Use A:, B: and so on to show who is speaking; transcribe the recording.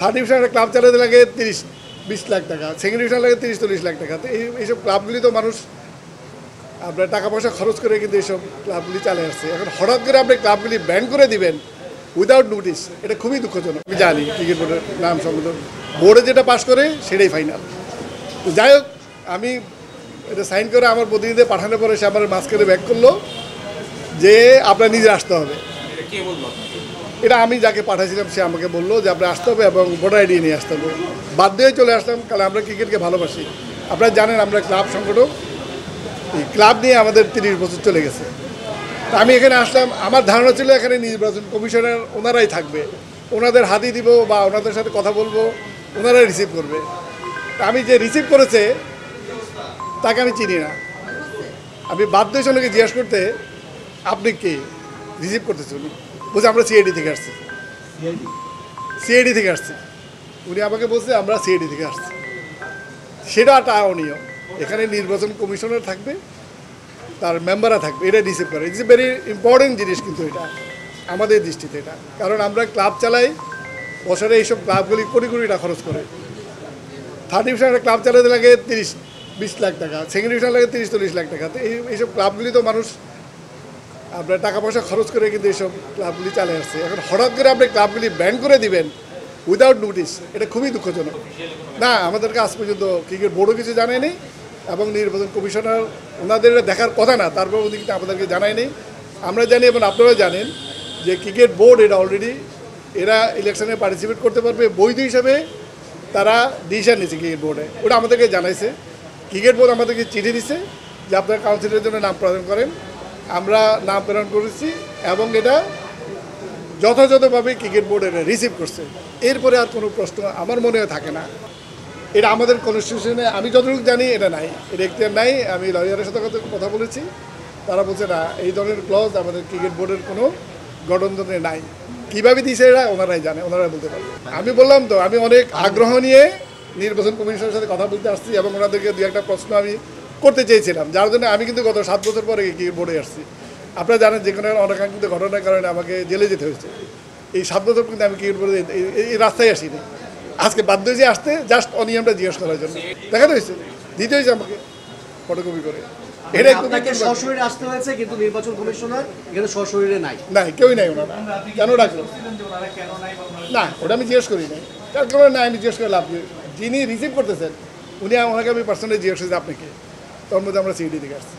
A: Third division একটা club চালাতে লাগে 30-20 লাখ টাকা, সেকেন্ড ডিভিশন লাগে 30-40 লাখ টাকা। তো এইসব ক্লাবগুলি তো মানুষ আপনার টাকা পয়সা খরচ করে কিন্তু এইসব ক্লাবগুলি চালিয়ে আসছে। এখন হঠাৎ করে আপনি ক্লাবগুলি ব্যান করে দিবেন উইদাউট নোটিস, এটা খুবই দুঃখজনক। আমি জানি ক্রিকেট বোর্ডের নাম সংশোধন বোর্ডে যেটা পাস করে সেটাই ফাইনাল। তো যাই হোক, আমি এটা সাইন করে আমার প্রতিনিধি পাঠানোর পরে সে আমার মাঝখানে ব্যাক করলো যে আপনার নিজে আসতে হবে। এটা আমি যাকে পাঠাইছিলাম সে আমাকে বললো যে আপনার আসতে হবে এবং ভোটার আইডি নিয়ে আসতে হবে। বাধ্য হয়ে চলে আসলাম, কারণ আমরা ক্রিকেটকে ভালোবাসি। আপনারা জানেন আমরা ক্লাব সংগঠক, এই ক্লাব নিয়ে আমাদের 30 বছর চলে গেছে। তা আমি এখানে আসলাম, আমার ধারণা ছিল এখানে নির্বাচন কমিশনার ওনারাই থাকবে, ওনাদের হাতই দিব বা ওনাদের সাথে কথা বলবো, ওনারাই রিসিভ করবে। তা আমি যে রিসিভ করেছে তাকে আমি চিনি না। আমি বাধ্য হয়েছি ওনাকে জিজ্ঞাসা করতে আপনি কে রিসিভ করতেছে। উনি বলছে আমরা সিআইডি থেকে আসছি। সিআইডি থেকে আসছি উনি আমাকে বলছে আমরা সিআইডি থেকে আসছি। সেটা একটা অনিয়ম। এখানে নির্বাচন কমিশনার থাকবে, তার মেম্বাররা থাকবে, এটা রিসিভ করে। ইটস এ ভেরি ইম্পর্টেন্ট জিনিস কিন্তু এটা আমাদের দৃষ্টিতে। এটা কারণ আমরা ক্লাব চালাই, বছরে এইসব ক্লাবগুলি কোটি কোটি টাকা খরচ করে। থার্ড ডিভিশন একটা ক্লাব চালাতে লাগে 30-20 লাখ টাকা, সেকেন্ড ডিভিশন লাগে 30-40 লাখ টাকা। তো এইসব ক্লাবগুলি তো মানুষ আপনার টাকা পয়সা খরচ করে কিন্তু এইসব ক্লাবগুলি চালিয়ে আসছে। এখন হঠাৎ করে আপনি ক্লাবগুলি ব্যান করে দিবেন উইদাউট নোটিস, এটা খুবই দুঃখজনক। না, আমাদেরকে আজ পর্যন্ত ক্রিকেট বোর্ডও কিছু জানায়নি এবং নির্বাচন কমিশনার ওনাদের দেখার কথা না, তারপর উনি কিন্তু আমাদেরকে জানায়নি। আমরা জানি এবং আপনারাও জানেন যে ক্রিকেট বোর্ড এটা অলরেডি এরা ইলেকশনে পার্টিসিপেট করতে পারবে বৈধ হিসাবে তারা ডিসিশন নিয়েছে ক্রিকেট বোর্ডে, ওটা আমাদেরকে জানাইছে। ক্রিকেট বোর্ড আমাদেরকে চিঠি দিছে যে আপনার কাউন্সিলের জন্য নাম প্রেরণ করেন। আমরা নাম প্রেরণ করেছি এবং এটা যথাযথভাবে ক্রিকেট বোর্ড এটা রিসিভ করছে। এরপরে আর কোনো প্রশ্ন আমার মনে থাকে না। এটা আমাদের কনস্টিটিউশনে আমি যতটুকু জানি এটা নাই, এটা এখতিয়ার নাই। আমি লয়ারের সাথে কথা বলেছি, তারা বলছে না এই ধরনের ক্লজ আমাদের ক্রিকেট বোর্ডের কোনো গঠনতন্ত্রে নাই। কীভাবে দিয়েছে এরা ওনারাই জানে, ওনারাই বলতে পারবে। আমি বললাম তো আমি অনেক আগ্রহ নিয়ে নির্বাচন কমিশনের সাথে কথা বলতে আসছি এবং ওনাদেরকে দু একটা প্রশ্ন আমি করতে চেয়েছিলাম, যার জন্য আমি কিন্তু গত 7 বছর পরে ক্রিকেট বোর্ডে আসছি। আপনারা জানেন যে কোনো অনাকাঙ্ক্ষিত ঘটনার কারণে আমাকে জেলে যেতে হয়েছে। এই 7 বছর কিন্তু আমি ক্রিকেট বোর্ডে এই রাস্তায় আসিনি। আজকে বাধ্য হয়েছে আসতে জাস্ট অনিয়মটা জিজ্ঞেস করার জন্য। দেখাতে হয়েছে, দিতে হয়েছে আমাকে ফটোকপি করে। এটা
B: আপনাকে সশরীরে আসতে হয়েছে, কিন্তু নির্বাচন কমিশনার এখানে সশরীরে নাই।
A: নাই, কেউই নাই। ওনারা কেন ডাকলো না ওটা আমি জিজ্ঞেস করি নাই। তার কারণে না আমি জিজ্ঞেস করলাম যিনি রিসিভ করতেছেন উনি ওনাকে আমি পার্সোনালি জিজ্ঞেস করেছি আপনি কে, তোর মধ্যে আমরা সিডি থেকে আসছি।